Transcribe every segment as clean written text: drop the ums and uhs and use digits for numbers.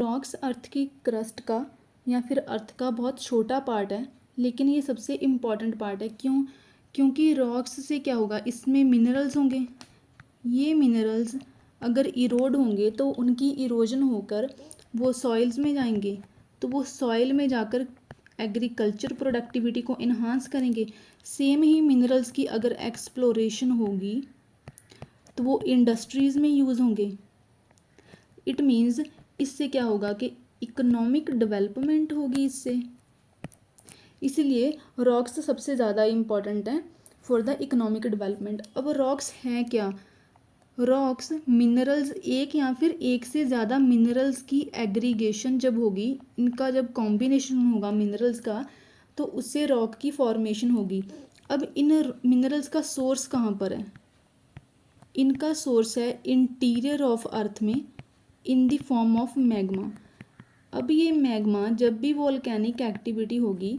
Rocks अर्थ की crust का या फिर अर्थ का बहुत छोटा पार्ट है, लेकिन ये सबसे इम्पॉर्टेंट पार्ट है। क्यों? क्योंकि रॉक्स से क्या होगा, इसमें मिनरल्स होंगे। ये मिनरल्स अगर इरोड होंगे तो उनकी इरोजन होकर वो सॉइल्स में जाएंगे, तो वो सॉइल में जाकर एग्रीकल्चर प्रोडक्टिविटी को इन्हांस करेंगे। सेम ही मिनरल्स की अगर एक्सप्लोरेशन होगी तो वो इंडस्ट्रीज़ में यूज़ होंगे। इट मीन्स इससे क्या होगा कि इकोनॉमिक डेवलपमेंट होगी इससे। इसीलिए रॉक्स सबसे ज़्यादा इम्पॉर्टेंट हैं फॉर द इकोनॉमिक डेवलपमेंट। अब रॉक्स हैं क्या? रॉक्स मिनरल्स, एक या फिर एक से ज़्यादा मिनरल्स की एग्रीगेशन जब होगी, इनका जब कॉम्बिनेशन होगा मिनरल्स का, तो उससे रॉक की फॉर्मेशन होगी। अब इन मिनरल्स का सोर्स कहाँ पर है? इनका सोर्स है इंटीरियर ऑफ अर्थ में, in the form of magma. अब ये मैग्मा जब भी वोल्केनिक एक्टिविटी होगी,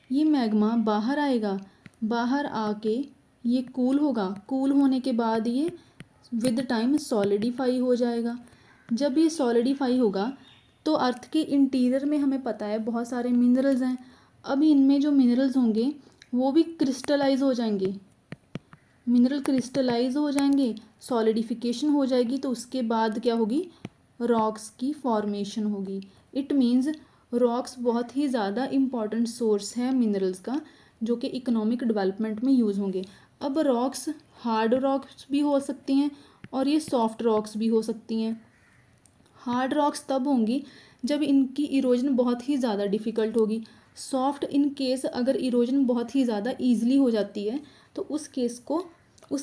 ये मैग्मा बाहर आएगा। बाहर आके ये कूल होगा। कूल होने के बाद ये विद टाइम सॉलिडिफाई हो जाएगा। जब ये सॉलिडिफाई होगा तो अर्थ के इंटीरियर में हमें पता है बहुत सारे मिनरल्स हैं। अब इनमें जो मिनरल्स होंगे वो भी क्रिस्टलाइज हो जाएंगे। मिनरल क्रिस्टलाइज हो जाएंगे, सॉलिडिफिकेशन हो जाएगी, तो उसके बाद क्या होगी? रॉक्स की फॉर्मेशन होगी। इट मीन्स रॉक्स बहुत ही ज़्यादा इम्पॉर्टेंट सोर्स है मिनरल्स का, जो कि इकोनॉमिक डेवलपमेंट में यूज़ होंगे। अब रॉक्स हार्ड रॉक्स भी हो सकती हैं और ये सॉफ्ट रॉक्स भी हो सकती हैं। हार्ड रॉक्स तब होंगी जब इनकी इरोजन बहुत ही ज़्यादा डिफ़िकल्ट होगी। सॉफ्ट इन केस अगर इरोजन बहुत ही ज़्यादा ईजिली हो जाती है तो उस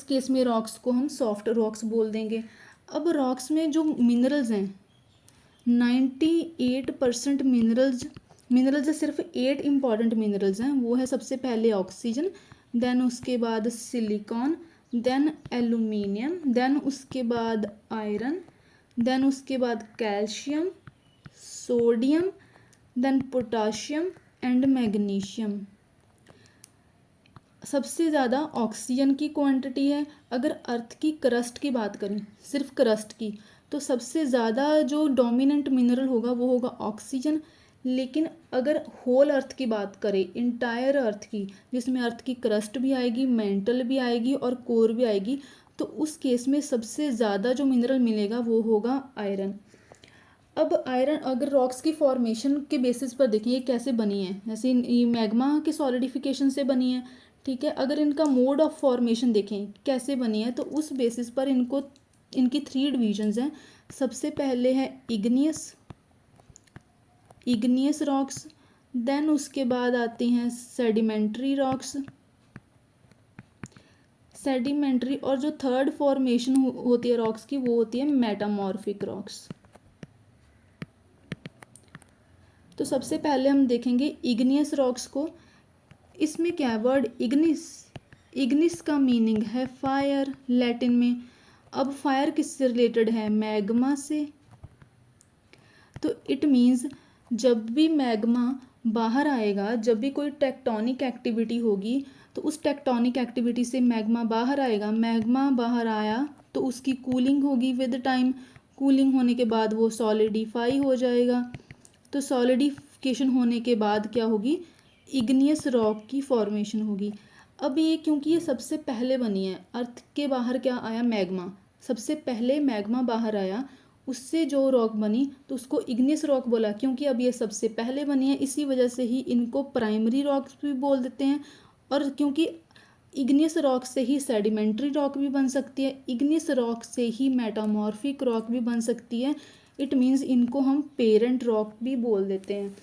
केस में रॉक्स को हम सॉफ्ट रॉक्स बोल देंगे। अब रॉक्स में जो मिनरल्स हैं 98% मिनरल्स सिर्फ 8 इंपॉर्टेंट मिनरल्स हैं। वो है सबसे पहले ऑक्सीजन, देन उसके बाद सिलिकॉन, देन एल्यूमिनियम, देन उसके बाद आयरन, देन उसके बाद calcium, sodium, then potassium and magnesium. सबसे ज़्यादा ऑक्सीजन की क्वांटिटी है। अगर अर्थ की क्रस्ट की बात करें, सिर्फ क्रस्ट की, तो सबसे ज़्यादा जो डोमिनेंट मिनरल होगा वो होगा ऑक्सीजन। लेकिन अगर होल अर्थ की बात करें, इंटायर अर्थ की, जिसमें अर्थ की क्रस्ट भी आएगी, मेंटल भी आएगी और कोर भी आएगी, तो उस केस में सबसे ज़्यादा जो मिनरल मिलेगा वो होगा आयरन। अब आयरन अगर रॉक्स की फॉर्मेशन के बेसिस पर देखें ये कैसे बनी है, जैसे ये मैग्मा के सॉलिडिफिकेशन से बनी है, ठीक है। अगर इनका मोड ऑफ फॉर्मेशन देखें कैसे बनी है, तो उस बेसिस पर इनकी 3 डिविजन्स हैं। सबसे पहले है इग्नियस रॉक्स, देन उसके बाद आती हैं सेडिमेंट्री रॉक्स, और जो थर्ड फॉर्मेशन होती है रॉक्स की वो होती है मेटामॉर्फिक रॉक्स। तो सबसे पहले हम देखेंगे इग्नियस रॉक्स को। इसमें क्या है वर्ड इग्निस का मीनिंग है फायर लैटिन में। अब फायर किससे रिलेटेड है? मैग्मा से। तो इट मीन्स जब भी मैग्मा बाहर आएगा, जब भी कोई टेक्टोनिक एक्टिविटी होगी, तो उस टेक्टोनिक एक्टिविटी से मैग्मा बाहर आएगा। मैग्मा बाहर आया तो उसकी कूलिंग होगी विद टाइम। कूलिंग होने के बाद वो सॉलिडिफाई हो जाएगा। तो सॉलिडिफिकेशन होने के बाद क्या होगी? इग्नियस रॉक की फॉर्मेशन होगी। अब ये क्योंकि ये सबसे पहले बनी है, अर्थ के बाहर क्या आया? मैग्मा। सबसे पहले मैग्मा बाहर आया, उससे जो रॉक बनी तो उसको इग्नियस रॉक बोला, क्योंकि अब ये सबसे पहले बनी है। इसी वजह से ही इनको प्राइमरी रॉक्स भी बोल देते हैं। और क्योंकि इग्नियस रॉक से ही सेडिमेंट्री रॉक भी बन सकती है, इग्नियस रॉक से ही मेटामॉर्फिक रॉक भी बन सकती है। इट मीन्स इनको हम पेरेंट रॉक भी बोल देते हैं।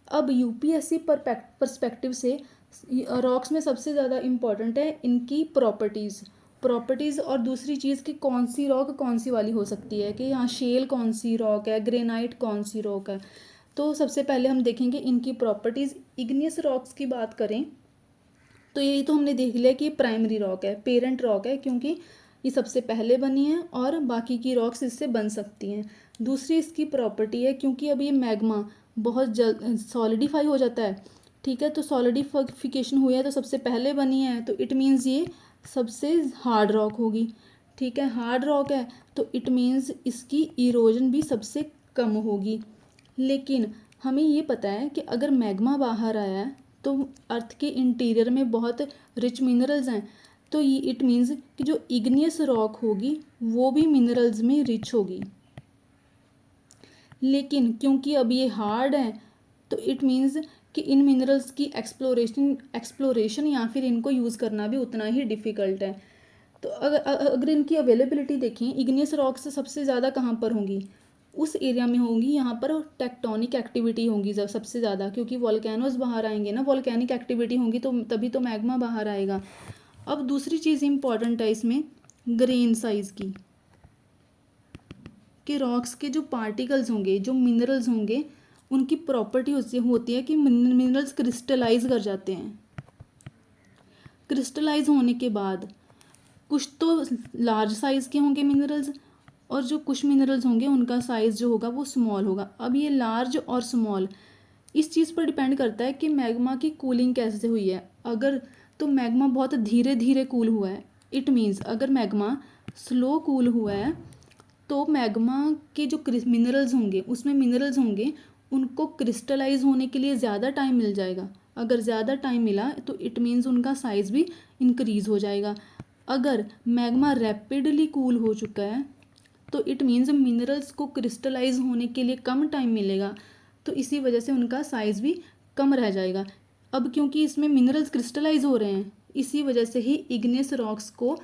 अब यूपीएससी परस्पेक्टिव से रॉक्स में सबसे ज़्यादा इम्पॉर्टेंट है इनकी प्रॉपर्टीज़ और दूसरी चीज़ कि कौन सी रॉक कौन सी वाली हो सकती है, कि यहाँ शेल कौन सी रॉक है, ग्रेनाइट कौन सी रॉक है। तो सबसे पहले हम देखेंगे इनकी प्रॉपर्टीज़। इग्नियस रॉक्स की बात करें तो यही तो हमने देख लिया कि ये प्राइमरी रॉक है, पेरेंट रॉक है, क्योंकि ये सबसे पहले बनी है और बाकी की रॉक्स इससे बन सकती हैं। दूसरी इसकी प्रॉपर्टी है, क्योंकि अब ये मैग्मा बहुत जल्द सॉलिडिफाई हो जाता है, ठीक है। तो सॉलिडिफिकेशन हुआ है तो सबसे पहले बनी है, तो इट मीन्स ये सबसे हार्ड रॉक होगी, ठीक है। हार्ड रॉक है तो इट मीन्स इसकी इरोजन भी सबसे कम होगी। लेकिन हमें ये पता है कि अगर मैग्मा बाहर आया है तो अर्थ के इंटीरियर में बहुत रिच मिनरल्स हैं, तो ये इट मीन्स कि जो इग्नियस रॉक होगी वो भी मिनरल्स में रिच होगी। लेकिन क्योंकि अब ये हार्ड है तो इट मीन्स कि इन मिनरल्स की एक्सप्लोरेशन या फिर इनको यूज़ करना भी उतना ही डिफ़िकल्ट है। तो अगर इनकी अवेलेबिलिटी देखें, इग्नियस रॉक्स सबसे ज़्यादा कहाँ पर होंगी, उस एरिया में होंगी यहाँ पर टेक्टोनिक एक्टिविटी होंगी सबसे ज़्यादा, क्योंकि वॉल्केनोज बाहर आएंगे ना, वॉल्केनिक एक्टिविटी होंगी तो तभी तो मैग्मा बाहर आएगा। अब दूसरी चीज़ इंपॉर्टेंट है इसमें ग्रेन साइज़ की, कि रॉक्स के जो पार्टिकल्स होंगे, जो मिनरल्स होंगे, उनकी प्रॉपर्टी होती है कि मिनरल्स क्रिस्टलाइज कर जाते हैं। क्रिस्टलाइज होने के बाद कुछ तो लार्ज साइज़ के होंगे मिनरल्स, और जो कुछ मिनरल्स होंगे उनका साइज़ जो होगा वो स्मॉल होगा। अब ये लार्ज और स्मॉल इस चीज़ पर डिपेंड करता है कि मैग्मा की कूलिंग कैसे हुई है। अगर तो मैग्मा बहुत धीरे धीरे कूल हुआ है, इट मीन्स अगर मैग्मा स्लो कूल हुआ है तो मैग्मा के जो मिनरल्स होंगे, उसमें मिनरल्स होंगे, उनको क्रिस्टलाइज होने के लिए ज़्यादा टाइम मिल जाएगा। अगर ज़्यादा टाइम मिला तो इट मीन्स उनका साइज़ भी इंक्रीज़ हो जाएगा। अगर मैग्मा रैपिडली कूल हो चुका है तो इट मीन्स मिनरल्स को क्रिस्टलाइज होने के लिए कम टाइम मिलेगा, तो इसी वजह से उनका साइज़ भी कम रह जाएगा। अब क्योंकि इसमें मिनरल्स क्रिस्टलाइज हो रहे हैं, इसी वजह से ही इग्नियस रॉक्स को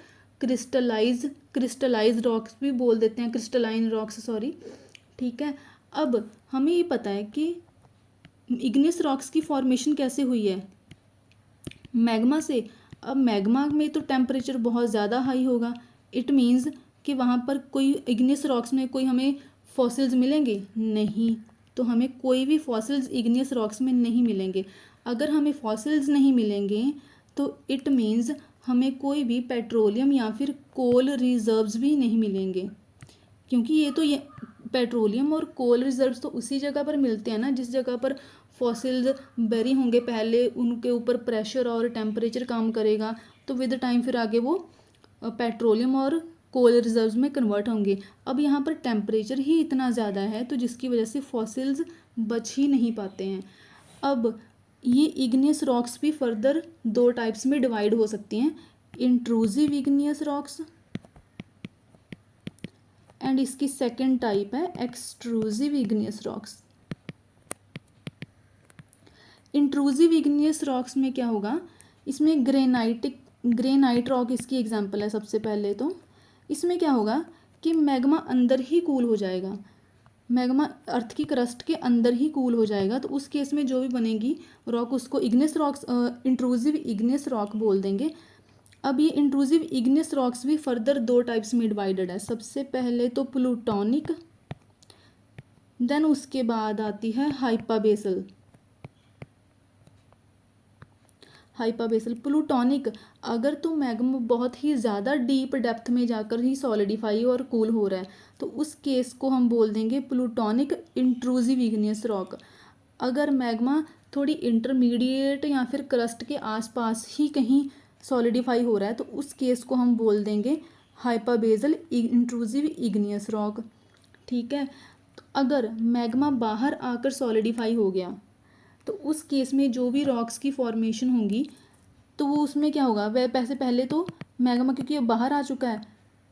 क्रिस्टलाइज रॉक्स भी बोल देते हैं, क्रिस्टलाइन रॉक्स, सॉरी। ठीक है, अब हमें ये पता है कि इग्नियस रॉक्स की फॉर्मेशन कैसे हुई है, मैग्मा से। अब मैग्मा में तो टेम्परेचर बहुत ज़्यादा हाई होगा, इट मीन्स कि वहाँ पर कोई इग्नियस रॉक्स में कोई हमें फॉसिल्स मिलेंगे नहीं, तो हमें कोई भी फॉसिल्स इग्नियस रॉक्स में नहीं मिलेंगे। अगर हमें फॉसिल्स नहीं मिलेंगे तो इट मीन्स हमें कोई भी पेट्रोलियम या फिर कोल रिजर्व्स भी नहीं मिलेंगे, क्योंकि ये पेट्रोलियम और कोल रिजर्व्स तो उसी जगह पर मिलते हैं ना जिस जगह पर फॉसिल्स बेरी होंगे, पहले उनके ऊपर प्रेशर और टेम्परेचर काम करेगा, तो विद टाइम फिर आगे वो पेट्रोलियम और कोल रिजर्व्स में कन्वर्ट होंगे। अब यहाँ पर टेम्परेचर ही इतना ज़्यादा है तो जिसकी वजह से फॉसिल्स बच ही नहीं पाते हैं। अब ये इग्नियस रॉक्स भी फर्दर दो टाइप्स में डिवाइड हो सकती हैं, इंट्रूसिव इग्नियस रॉक्स एंड इसकी सेकेंड टाइप है extrusive igneous rocks. Intrusive igneous rocks में क्या होगा, इसमें ग्रेनाइट रॉक इसकी एग्जांपल है। सबसे पहले तो इसमें क्या होगा कि मैग्मा अंदर ही कूल हो जाएगा, मैग्मा अर्थ की क्रस्ट के अंदर ही कूल हो जाएगा, तो उस केस में जो भी बनेगी रॉक उसको igneous rocks intrusive igneous rock बोल देंगे। अब ये इंट्रूसिव इग्नियस रॉक्स भी फर्दर दो टाइप्स में डिवाइडेड है। सबसे पहले तो प्लूटोनिक, देन उसके बाद आती है हाइपाबेसल। प्लूटोनिक, अगर तो मैग्मा बहुत ही ज़्यादा डीप डेप्थ में जाकर ही सॉलिडिफाई और कूल हो रहा है तो उस केस को हम बोल देंगे प्लूटोनिक इंट्रूसिव इग्नियस रॉक। अगर मैग्मा थोड़ी इंटरमीडिएट या फिर क्रस्ट के आसपास ही कहीं सॉलिडिफाई हो रहा है तो उस केस को हम बोल देंगे हाइपाबेसल इंट्रूसिव इग्नियस रॉक। ठीक है, तो अगर मैग्मा बाहर आकर सॉलिडिफाई हो गया तो उस केस में जो भी रॉक्स की फॉर्मेशन होंगी तो वो उसमें क्या होगा, वह पैसे पहले तो मैग्मा क्योंकि अब बाहर आ चुका है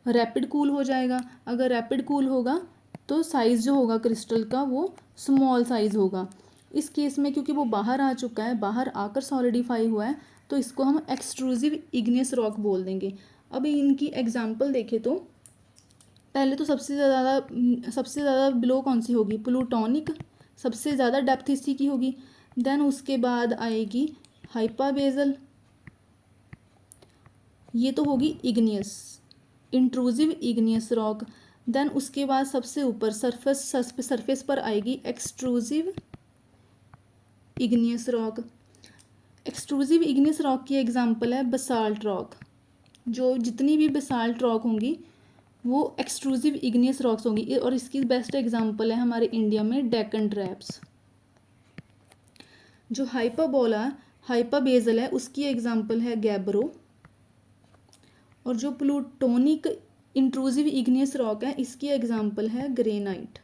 रैपिड कूल हो जाएगा। अगर रैपिड कूल होगा तो साइज़ जो होगा क्रिस्टल का वो स्मॉल साइज़ होगा। इस केस में क्योंकि वो बाहर आ चुका है, बाहर आकर सॉलिडिफाई हुआ है, तो इसको हम एक्सट्रूसिव इग्नियस रॉक बोल देंगे। अब इनकी एग्जांपल देखें तो पहले तो सबसे ज़्यादा बिलो कौन सी होगी, प्लूटोनिक, सबसे ज़्यादा डेप्थ इसी की होगी। देन उसके बाद आएगी हाइपाबेसल, ये तो होगी igneous intrusive igneous rock. Then उसके बाद सबसे ऊपर सरफेस पर आएगी extrusive igneous rock. Extrusive igneous rock की एग्जांपल है बसाल्ट रॉक। जो जितनी भी बसाल्ट रॉक होंगी वो एक्सट्रूसिव इग्नियस रॉक्स होंगी, और इसकी बेस्ट एग्जांपल है हमारे इंडिया में डेक्कन ट्रैप्स। जो हाइपाबेसल है उसकी एग्जांपल है गैब्रो, और जो प्लूटोनिक इंट्रूसिव इग्नियस रॉक है इसकी एग्जांपल है ग्रेनाइट।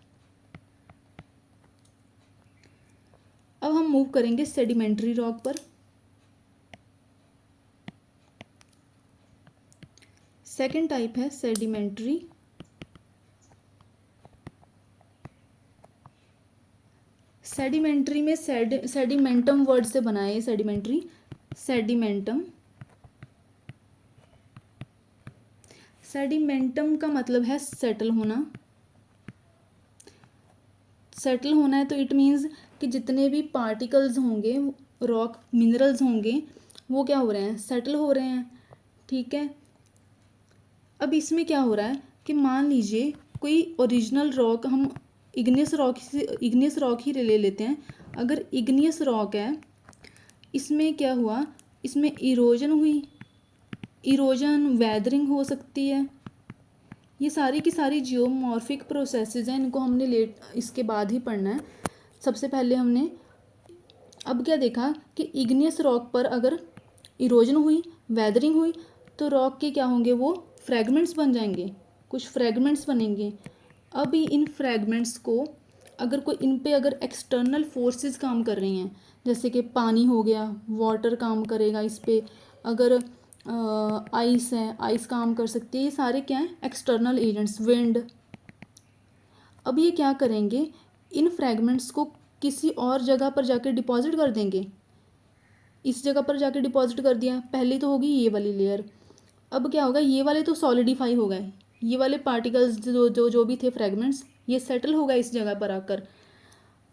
मूव करेंगे सेडिमेंट्री रॉक पर। सेकंड टाइप है सेडिमेंट्री। सेडिमेंट्री में सेडिमेंटम वर्ड से बना है सेडिमेंट्री। सेडिमेंटम, सेडिमेंटम का मतलब है सेटल होना। सेटल होना है तो इट मीन्स कि जितने भी पार्टिकल्स होंगे, रॉक मिनरल्स होंगे, वो क्या हो रहे हैं, सेटल हो रहे हैं। ठीक है। अब इसमें क्या हो रहा है कि मान लीजिए कोई ओरिजिनल रॉक, हम इग्नियस रॉक ही ले लेते हैं। अगर इग्नियस रॉक है, इसमें क्या हुआ, इसमें इरोजन हुई, इरोजन वेदरिंग हो सकती है। ये सारी की सारी जियोमॉर्फिक प्रोसेसेस हैं, इनको हमने इसके बाद ही पढ़ना है। सबसे पहले हमने अब क्या देखा कि इग्नियस रॉक पर अगर इरोजन हुई, वेदरिंग हुई, तो रॉक के क्या होंगे, वो फ्रैगमेंट्स बन जाएंगे, कुछ फ्रैगमेंट्स बनेंगे। अभी इन फ्रैगमेंट्स को अगर कोई इन पे अगर एक्सटर्नल फोर्सेस काम कर रही हैं, जैसे कि पानी हो गया, वाटर काम करेगा इस पे, अगर आइस है, आइस काम कर सकती है, ये सारे क्या हैं, एक्सटर्नल एजेंट्स, विंड। अब ये क्या करेंगे, इन फ्रैगमेंट्स को किसी और जगह पर जाकर डिपॉजिट कर देंगे। इस जगह पर जाकर डिपॉजिट कर दिया, पहली तो होगी ये वाली लेयर। अब क्या होगा, ये वाले तो सॉलिडिफाई हो गए, ये वाले पार्टिकल्स जो भी थे फ्रैगमेंट्स, ये सेटल हो गए इस जगह पर आकर।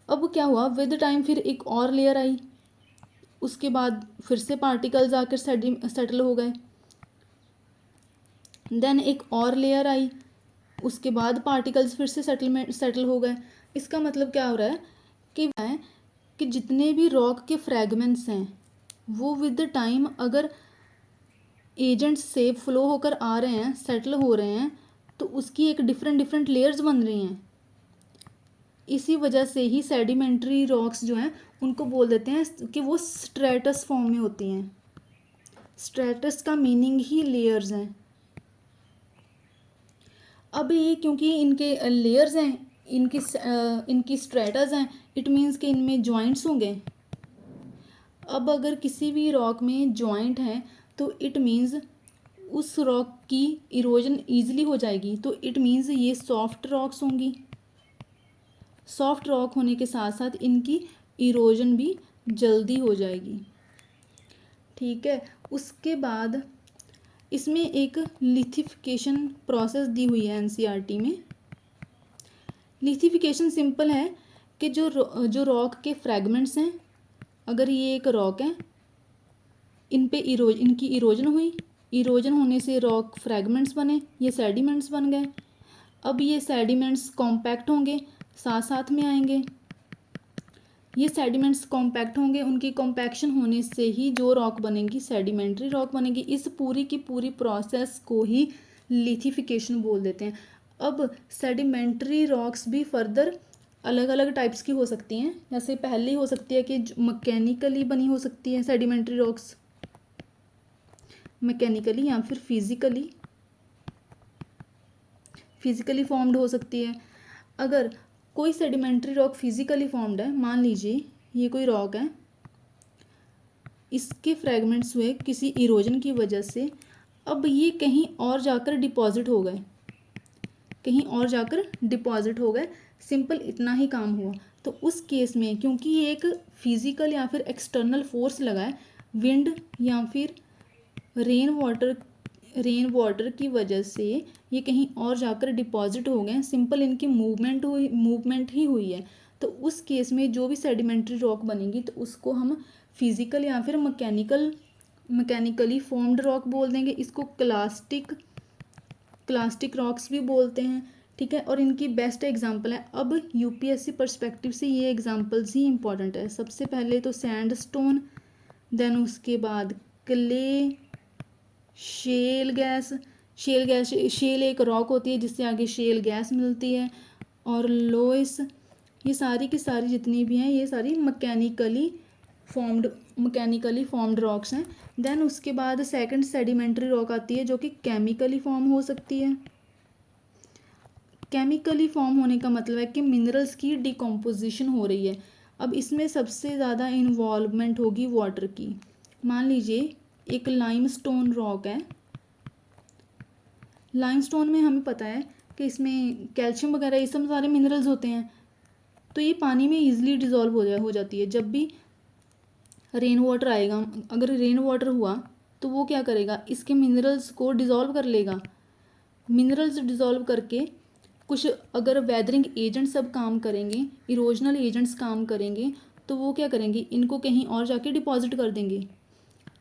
अब क्या हुआ, विद टाइम फिर एक और लेयर आई, उसके बाद फिर से पार्टिकल्स आकर सेटल हो गए। देन एक और लेयर आई, उसके बाद पार्टिकल्स फिर से सेटल हो गए। इसका मतलब क्या हो रहा है कि जितने भी रॉक के फ्रैगमेंट्स हैं, वो विद द टाइम अगर एजेंट्स से फ्लो होकर आ रहे हैं, सेटल हो रहे हैं, तो उसकी एक डिफरेंट लेयर्स बन रही हैं। इसी वजह से ही सेडिमेंट्री रॉक्स जो हैं उनको बोल देते हैं कि वो स्ट्रेटस फॉर्म में होती हैं। स्ट्रेटस का मीनिंग ही लेयर्स हैं। अब ये क्योंकि इनके लेयर्स हैं, इनकी स्ट्रेटस हैं, इट मीन्स कि इनमें जॉइंट्स होंगे। अब अगर किसी भी रॉक में जॉइंट है तो इट मीन्स उस रॉक की इरोजन ईजिली हो जाएगी, तो इट मीन्स ये सॉफ्ट रॉक्स होंगी। सॉफ्ट रॉक होने के साथ साथ इनकी इरोजन भी जल्दी हो जाएगी। ठीक है। उसके बाद इसमें एक लिथिफिकेशन प्रोसेस दी हुई है एनसीईआरटी में। लिथिफिकेशन सिंपल है कि जो रॉक के फ्रैगमेंट्स हैं, अगर ये एक रॉक है, इनकी इरोजन हुई, इरोजन होने से रॉक फ्रैगमेंट्स बने, ये सेडिमेंट्स बन गए। अब ये सेडिमेंट्स कॉम्पैक्ट होंगे, साथ साथ में आएंगे। ये सेडिमेंट्स कॉम्पैक्ट होंगे, उनकी कॉम्पैक्शन होने से ही जो रॉक बनेगी, सेडिमेंट्री रॉक बनेगी। इस पूरी की पूरी प्रोसेस को ही लिथिफिकेशन बोल देते हैं। अब सेडिमेंट्री रॉक्स भी फर्दर अलग अलग टाइप्स की हो सकती हैं। जैसे पहली हो सकती है कि मैकेनिकली बनी हो सकती है सेडिमेंट्री रॉक्स, मैकेनिकली या फिर फिजिकली फॉर्म्ड हो सकती है। अगर कोई सेडिमेंट्री रॉक फिजिकली फॉर्म्ड है, मान लीजिए ये कोई रॉक है, इसके फ्रैगमेंट्स हुए किसी इरोजन की वजह से, अब ये कहीं और जाकर डिपॉजिट हो गए, सिंपल इतना ही काम हुआ। तो उस केस में क्योंकि ये एक फिजिकल या फिर एक्सटर्नल फोर्स लगा है, विंड या फिर रेन वाटर की वजह से ये कहीं और जाकर डिपॉजिट हो गए, सिंपल इनकी मूवमेंट ही हुई है। तो उस केस में जो भी सेडिमेंट्री रॉक बनेगी तो उसको हम फिजिकल या फिर मैकेनिकली फॉर्म्ड रॉक बोल देंगे। इसको क्लास्टिक रॉक्स भी बोलते हैं। ठीक है। और इनकी बेस्ट एग्जांपल है, अब यूपीएससी पर्सपेक्टिव से ये एग्जांपल्स ही इंपॉर्टेंट है। सबसे पहले तो सैंडस्टोन, देन उसके बाद क्ले, शेल एक रॉक होती है जिससे आगे शेल गैस मिलती है, और लोइस। ये सारी की सारी जितनी भी हैं ये सारी मैकेनिकली फॉर्म्ड रॉक्स हैं। देन उसके बाद सेकंड सेडिमेंट्री रॉक आती है जो कि केमिकली फॉर्म हो सकती है। केमिकली फॉर्म होने का मतलब है कि मिनरल्स की डिकम्पोजिशन हो रही है। अब इसमें सबसे ज़्यादा इन्वॉल्वमेंट होगी वाटर की। मान लीजिए एक लाइमस्टोन रॉक है। लाइमस्टोन में हमें पता है कि इसमें कैल्शियम वगैरह ये सब सारे मिनरल्स होते हैं, तो ये पानी में ईजिली डिज़ोल्व हो जाती है। जब भी रेन वाटर आएगा, अगर रेन वाटर हुआ तो वो क्या करेगा, इसके मिनरल्स को डिज़ोल्व कर लेगा। मिनरल्स डिज़ोल्व करके कुछ अगर वेदरिंग एजेंट सब काम करेंगे, इरोजनल एजेंट्स काम करेंगे, तो वो क्या करेंगे, इनको कहीं और जाके डिपॉजिट कर देंगे।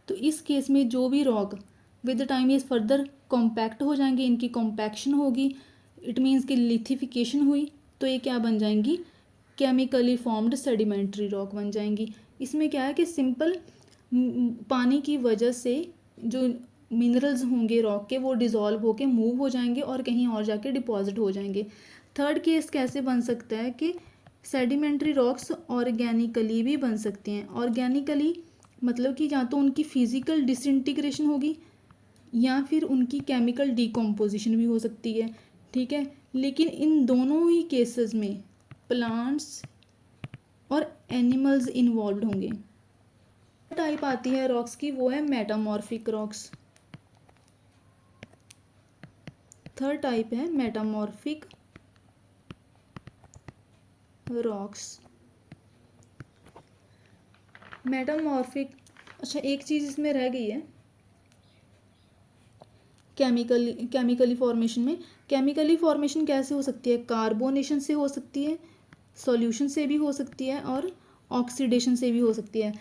तो इस केस में जो भी रॉक विद द टाइम ये फर्दर कॉम्पैक्ट हो जाएंगे, इनकी कॉम्पैक्शन होगी, इट मीन्स कि लिथिफिकेशन हुई, तो ये क्या बन जाएंगी, केमिकली फॉर्म्ड सेडिमेंट्री रॉक बन जाएंगी। इसमें क्या है कि सिंपल पानी की वजह से जो मिनरल्स होंगे रॉक के वो डिज़ोल्व होके मूव हो जाएंगे और कहीं और जाके डिपॉजिट हो जाएंगे। थर्ड केस कैसे बन सकता है कि सेडिमेंट्री रॉक्स ऑर्गेनिकली भी बन सकते हैं। ऑर्गेनिकली मतलब कि या तो उनकी फिजिकल डिसइंटीग्रेशन होगी या फिर उनकी केमिकल डिकम्पोजिशन भी हो सकती है, ठीक है। लेकिन इन दोनों ही केसेस में प्लांट्स और एनिमल्स इन्वॉल्व होंगे। टाइप आती है रॉक्स की, वो है मेटामॉर्फिक रॉक्स। थर्ड टाइप है मेटामॉर्फिक रॉक्स। मेटामॉर्फिक, अच्छा एक चीज़ इसमें रह गई है, केमिकली फॉर्मेशन में। केमिकली फॉर्मेशन कैसे हो सकती है, कार्बोनेशन से हो सकती है, सॉल्यूशन से भी हो सकती है और ऑक्सीडेशन से भी हो सकती है।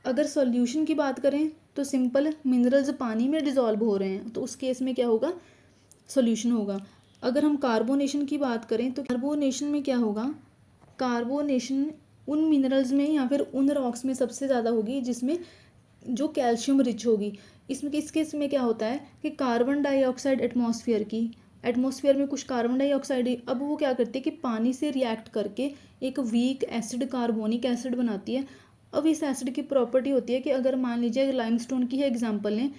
अगर सॉल्यूशन की बात करें तो सिंपल मिनरल्स पानी में डिज़ोल्व हो रहे हैं, तो उस केस में क्या होगा, सॉल्यूशन होगा। अगर हम कार्बोनेशन की बात करें तो कार्बोनेशन में क्या होगा, कार्बोनेशन उन मिनरल्स में या फिर उन रॉक्स में सबसे ज़्यादा होगी जिसमें जो कैल्शियम रिच होगी। इसमें किस केस में क्या होता है कि कार्बन डाइऑक्साइड एटमॉस्फेयर में कुछ कार्बन डाइऑक्साइड है, अब वो क्या करती है कि पानी से रिएक्ट करके एक वीक एसिड कार्बोनिक एसिड बनाती है। अब इस एसिड की प्रॉपर्टी होती है कि अगर मान लीजिए लाइमस्टोन की है एग्जांपल लें,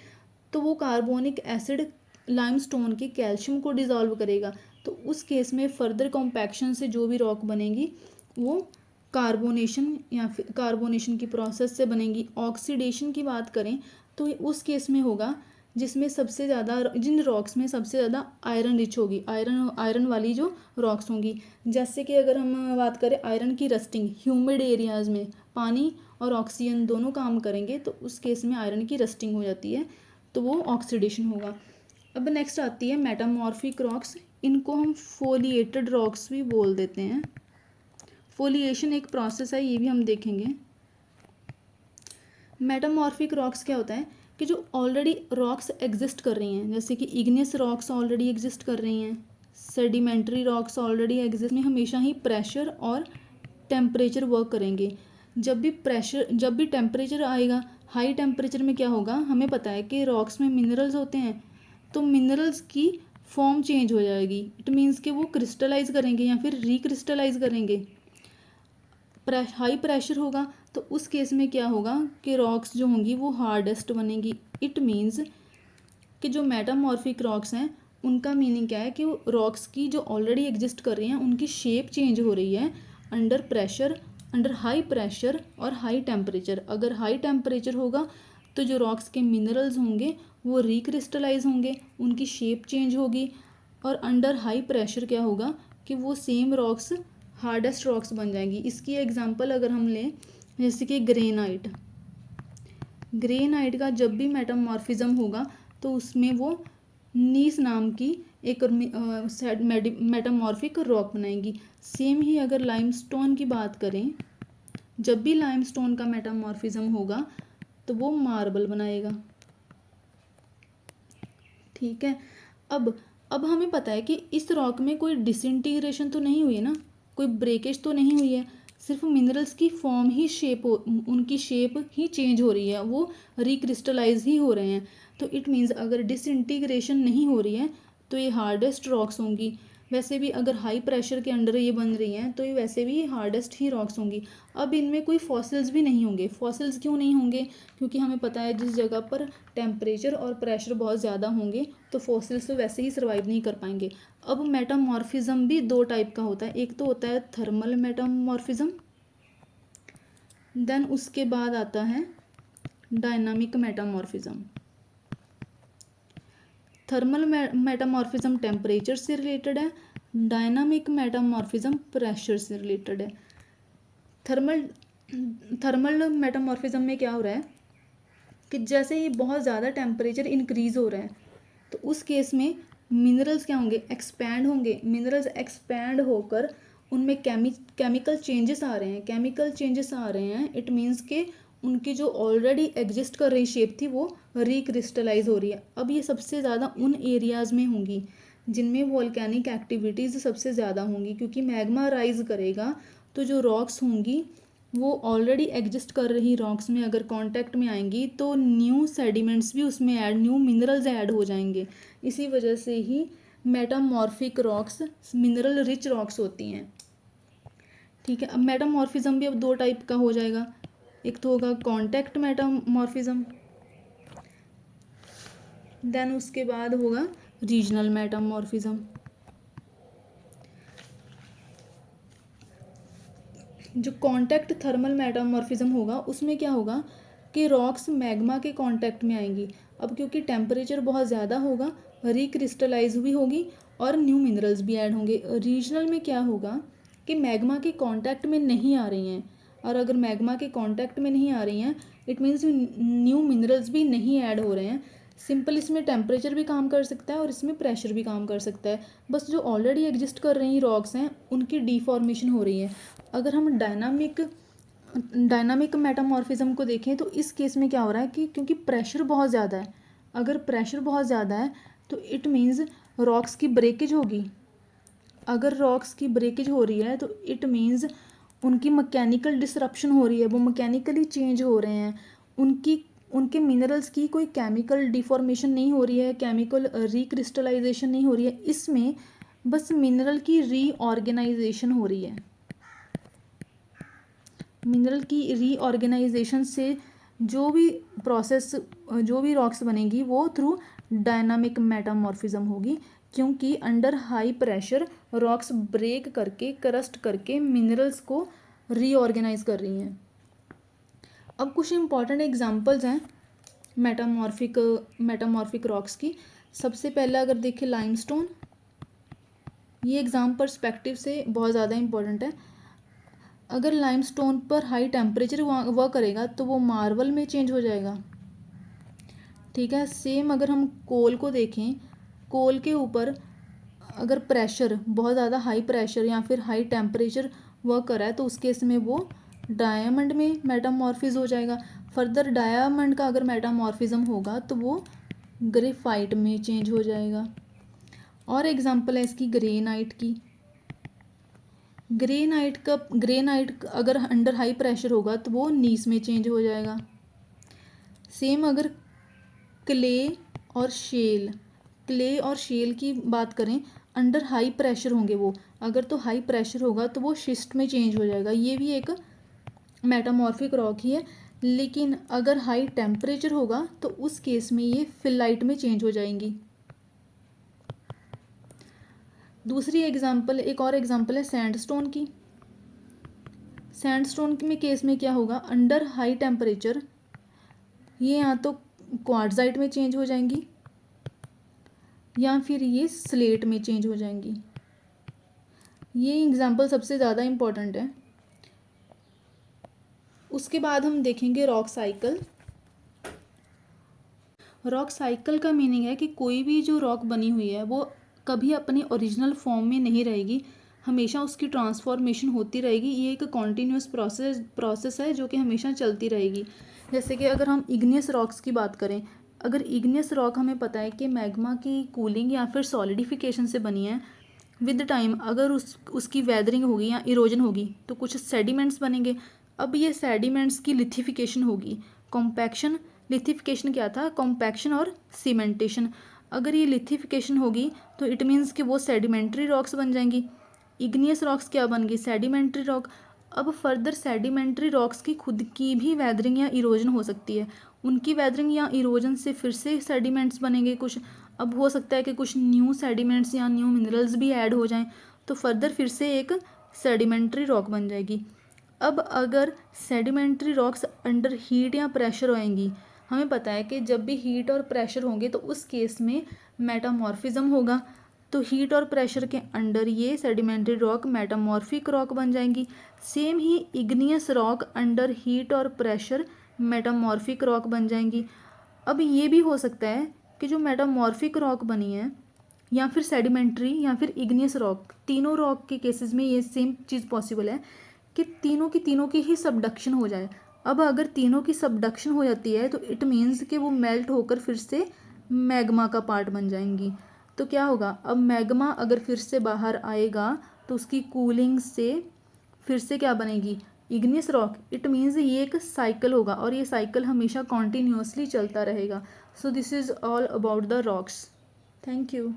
तो वो कार्बोनिक एसिड लाइमस्टोन के कैल्शियम को डिज़ोल्व करेगा, तो उस केस में फर्दर कॉम्पैक्शन से जो भी रॉक बनेगी वो कार्बोनेशन या फिर कार्बोनेशन की प्रोसेस से बनेगी। ऑक्सीडेशन की बात करें तो उस केस में होगा जिसमें सबसे ज़्यादा, जिन रॉक्स में सबसे ज़्यादा आयरन रिच होगी, आयरन वाली जो रॉक्स होंगी। जैसे कि अगर हम बात करें आयरन की रस्टिंग, ह्यूमिड एरियाज़ में पानी और ऑक्सीजन दोनों काम करेंगे तो उस केस में आयरन की रस्टिंग हो जाती है, तो वो ऑक्सीडेशन होगा। अब नेक्स्ट आती है मेटामॉर्फिक रॉक्स। इनको हम फोलिएटेड रॉक्स भी बोल देते हैं। फोलिएशन एक प्रोसेस है, ये भी हम देखेंगे। मेटामॉर्फिक रॉक्स क्या होता है कि जो ऑलरेडी रॉक्स एग्जिस्ट कर रही हैं, जैसे कि इग्नियस रॉक्स ऑलरेडी एग्जिस्ट कर रही हैं, सेडिमेंट्री रॉक्स ऑलरेडी एग्जिस्ट में हमेशा ही प्रेशर और टेम्परेचर वर्क करेंगे। जब भी टेम्परेचर आएगा, हाई टेम्परेचर में क्या होगा, हमें पता है कि रॉक्स में मिनरल्स होते हैं, तो मिनरल्स की फॉर्म चेंज हो जाएगी। इट मीन्स कि वो क्रिस्टलाइज करेंगे या फिर रिक्रिस्टलाइज करेंगे। हाई प्रेशर होगा तो उस केस में क्या होगा कि रॉक्स जो होंगी वो हार्डेस्ट बनेंगी। इट मीन्स कि जो मेटामॉर्फिक रॉक्स हैं उनका मीनिंग क्या है कि वो रॉक्स की जो ऑलरेडी एग्जिस्ट कर रही हैं उनकी शेप चेंज हो रही है under pressure, under high pressure और हाई टेम्परेचर। अगर हाई टेम्परेचर होगा तो जो रॉक्स के मिनरल्स होंगे वो रिक्रिस्टलाइज होंगे, उनकी शेप चेंज होगी। और अंडर हाई प्रेशर क्या होगा कि वो सेम रॉक्स हार्डेस्ट रॉक्स बन जाएंगी। इसकी एग्जांपल अगर हम लें, जैसे कि ग्रेनाइट का जब भी मेटामॉर्फिज्म होगा तो उसमें वो नीस नाम की एक मेटामॉर्फिक रॉक बनाएंगी। सेम ही अगर लाइमस्टोन की बात करें, जब भी लाइमस्टोन का मेटामॉर्फिज्म होगा तो वो मार्बल बनाएगा, ठीक है। अब हमें पता है कि इस रॉक में कोई डिसइंटीग्रेशन तो नहीं हुई है ना, कोई ब्रेकेज तो नहीं हुई है, सिर्फ मिनरल्स की फॉर्म ही उनकी शेप ही चेंज हो रही है, वो रिक्रिस्टलाइज ही हो रहे हैं। तो इट मीन्स अगर डिसइंटीग्रेशन नहीं हो रही है तो ये हार्डेस्ट रॉक्स होंगी। वैसे भी अगर हाई प्रेशर के अंडर ये बन रही हैं तो ये वैसे भी हार्डेस्ट ही रॉक्स होंगी। अब इनमें कोई फॉसिल्स भी नहीं होंगे। फॉसिल्स क्यों नहीं होंगे, क्योंकि हमें पता है जिस जगह पर टेम्परेचर और प्रेशर बहुत ज़्यादा होंगे तो फॉसिल्स तो वैसे ही सर्वाइव नहीं कर पाएंगे। अब मेटामॉर्फिज्म भी दो टाइप का होता है, एक तो होता है थर्मल मेटामॉर्फिज्म देन उसके बाद आता है dynamic metamorphism. Thermal metamorphism temperature से रिलेटेड है, डायनामिक मेटामॉर्फिज्म प्रेशर से रिलेटेड है। थर्मल थर्मल मेटामॉर्फिज्म में क्या हो रहा है कि जैसे ही बहुत ज़्यादा टेम्परेचर इंक्रीज़ हो रहा है तो उस केस में मिनरल्स क्या होंगे, एक्सपैंड होंगे। मिनरल्स एक्सपैंड होकर उनमें केमिकल चेंजेस आ रहे हैं, केमिकल चेंजेस आ रहे हैं। इट मीन्स के उनकी जो ऑलरेडी एग्जिस्ट कर रही शेप थी वो रिक्रिस्टलाइज हो रही है। अब ये सबसे ज़्यादा उन एरियाज़ में होंगी जिनमें वॉल्केनिक एक्टिविटीज़ सबसे ज़्यादा होंगी, क्योंकि मैग्मा राइज करेगा तो जो रॉक्स होंगी वो ऑलरेडी एग्जिस्ट कर रही रॉक्स में अगर कांटेक्ट में आएंगी तो न्यू सेडिमेंट्स भी उसमें ऐड, न्यू मिनरल्स ऐड हो जाएंगे। इसी वजह से ही metamorphic rocks mineral rich rocks होती हैं। ठीक है, अब मेटामॉर्फिज्म भी अब दो टाइप का हो जाएगा। एक तो होगा कांटेक्ट मेटामॉर्फिज्म, देन उसके बाद होगा रीजनल मेटामॉर्फिज्म। जो कांटेक्ट थर्मल मेटामॉर्फिज्म होगा उसमें क्या होगा कि रॉक्स मैग्मा के कांटेक्ट में आएंगी। अब क्योंकि टेम्परेचर बहुत ज़्यादा होगा, रिक्रिस्टलाइज भी होगी और न्यू मिनरल्स भी ऐड होंगे। रीजनल में क्या होगा कि मैग्मा के कांटेक्ट में नहीं आ रही हैं, और अगर मैग्मा के कांटेक्ट में नहीं आ रही हैं इट मीन्स न्यू मिनरल्स भी नहीं ऐड हो रहे हैं। सिंपल इसमें टेम्परेचर भी काम कर सकता है और इसमें प्रेशर भी काम कर सकता है। बस जो ऑलरेडी एग्जिस्ट कर रही रॉक्स हैं उनकी डिफॉर्मेशन हो रही है। अगर हम डायनामिक मेटामॉर्फिज्म को देखें तो इस केस में क्या हो रहा है कि क्योंकि प्रेशर बहुत ज़्यादा है, अगर प्रेशर बहुत ज़्यादा है तो इट मीन्स रॉक्स की ब्रेकेज होगी। अगर रॉक्स की ब्रेकेज हो रही है तो इट मीन्स उनकी मैकेनिकल डिसरप्शन हो रही है, वो मैकेनिकली चेंज हो रहे हैं। उनके मिनरल्स की कोई केमिकल डिफॉर्मेशन नहीं हो रही है, केमिकल रिक्रिस्टलाइजेशन नहीं हो रही है, इसमें बस मिनरल की रीऑर्गेनाइजेशन हो रही है। मिनरल की रीऑर्गेनाइजेशन से जो भी प्रोसेस, जो भी रॉक्स बनेगी वो थ्रू डायनामिक मेटामॉर्फिज्म होगी, क्योंकि under high pressure rocks break करके, करस्ट करके मिनरल्स को रीऑर्गेनाइज कर रही हैं। अब कुछ इंपॉर्टेंट एग्जांपल्स हैं मेटामॉर्फिक रॉक्स की। सबसे पहला अगर देखें लाइमस्टोन, ये एग्जाम पर्सपेक्टिव से बहुत ज़्यादा इंपॉर्टेंट है। अगर लाइमस्टोन पर हाई टेम्परेचर वर्क करेगा तो वो मार्बल में चेंज हो जाएगा। ठीक है, सेम अगर हम कोल को देखें, कोल के ऊपर अगर प्रेशर बहुत ज़्यादा हाई प्रेशर या फिर हाई टेम्परेचर वर्क कर रहा है तो उस केस में वो डायमंड में मेटामॉर्फिज हो जाएगा। फर्दर डायमंड का अगर मेटामॉर्फिज्म होगा तो वो ग्रेफाइट में चेंज हो जाएगा। और एग्जांपल है इसकी ग्रेनाइट की। ग्रेनाइट अगर अंडर हाई प्रेशर होगा तो वो नीस में चेंज हो जाएगा। सेम अगर क्ले और शेल की बात करें, अंडर हाई प्रेशर होंगे वो, अगर तो हाई प्रेशर होगा तो वो शिस्ट में चेंज हो जाएगा। ये भी एक मेटामॉर्फिक रॉक ही है, लेकिन अगर हाई टेम्परेचर होगा तो उस केस में ये फिलाइट में चेंज हो जाएंगी। दूसरी एग्जांपल, एक और एग्जांपल है सैंडस्टोन की। सैंडस्टोन में केस में क्या होगा, अंडर हाई टेम्परेचर ये या तो क्वार्ट्जाइट में चेंज हो जाएंगी या फिर ये स्लेट में चेंज हो जाएंगी। ये एग्जांपल सबसे ज़्यादा इम्पोर्टेंट है। उसके बाद हम देखेंगे रॉक साइकिल। रॉक साइकिल का मीनिंग है कि कोई भी जो रॉक बनी हुई है वो कभी अपनी ओरिजिनल फॉर्म में नहीं रहेगी, हमेशा उसकी ट्रांसफॉर्मेशन होती रहेगी। ये एक कॉन्टीन्यूस प्रोसेस है जो कि हमेशा चलती रहेगी। जैसे कि अगर हम इग्नियस रॉक्स की बात करें, अगर इग्नियस रॉक हमें पता है कि मैग्मा की कूलिंग या फिर सॉलिडिफिकेशन से बनी है, विद टाइम अगर उसकी वेदरिंग होगी या इरोजन होगी तो कुछ सेडिमेंट्स बनेंगे। अब ये सेडिमेंट्स की लिथिफिकेशन होगी, कॉम्पैक्शन। लिथिफिकेशन क्या था, कॉम्पैक्शन और सीमेंटेशन। अगर ये लिथिफिकेशन होगी तो इट मीन्स कि वो सेडिमेंट्री रॉक्स बन जाएंगी। इग्नियस रॉक्स क्या बन गई, सेडिमेंट्री रॉक। अब फर्दर सेडिमेंट्री रॉक्स की खुद की भी वेदरिंग या इरोजन हो सकती है, उनकी वेदरिंग या इरोजन से फिर से सेडिमेंट्स बनेंगे कुछ। अब हो सकता है कि कुछ न्यू सेडिमेंट्स या न्यू मिनरल्स भी ऐड हो जाएं तो फर्दर फिर से एक सेडिमेंट्री रॉक बन जाएगी। अब अगर सेडिमेंट्री रॉक्स अंडर हीट या प्रेशर होएंगी, हमें पता है कि जब भी हीट और प्रेशर होंगे तो उस केस में मेटामॉर्फिज्म होगा। तो हीट और प्रेशर के अंडर ये सेडिमेंट्री रॉक मेटामॉर्फिक रॉक बन जाएंगी। सेम ही इग्नियस रॉक अंडर हीट और प्रेशर मेटामॉर्फिक रॉक बन जाएंगी। अब ये भी हो सकता है कि जो मेटामॉर्फिक रॉक बनी है या फिर सेडिमेंट्री या फिर इग्नियस रॉक, तीनों रॉक के केसेस में ये सेम चीज़ पॉसिबल है कि तीनों की ही सबडक्शन हो जाए। अब अगर तीनों की सबडक्शन हो जाती है तो इट मीन्स कि वो मेल्ट होकर फिर से मैग्मा का पार्ट बन जाएंगी। तो क्या होगा, अब मैग्मा अगर फिर से बाहर आएगा तो उसकी कूलिंग से फिर से क्या बनेगी, इग्नियस रॉक। इट मीन्स ये एक साइकिल होगा और ये साइकिल हमेशा कॉन्टीन्यूसली चलता रहेगा। So this is all about the rocks. Thank you.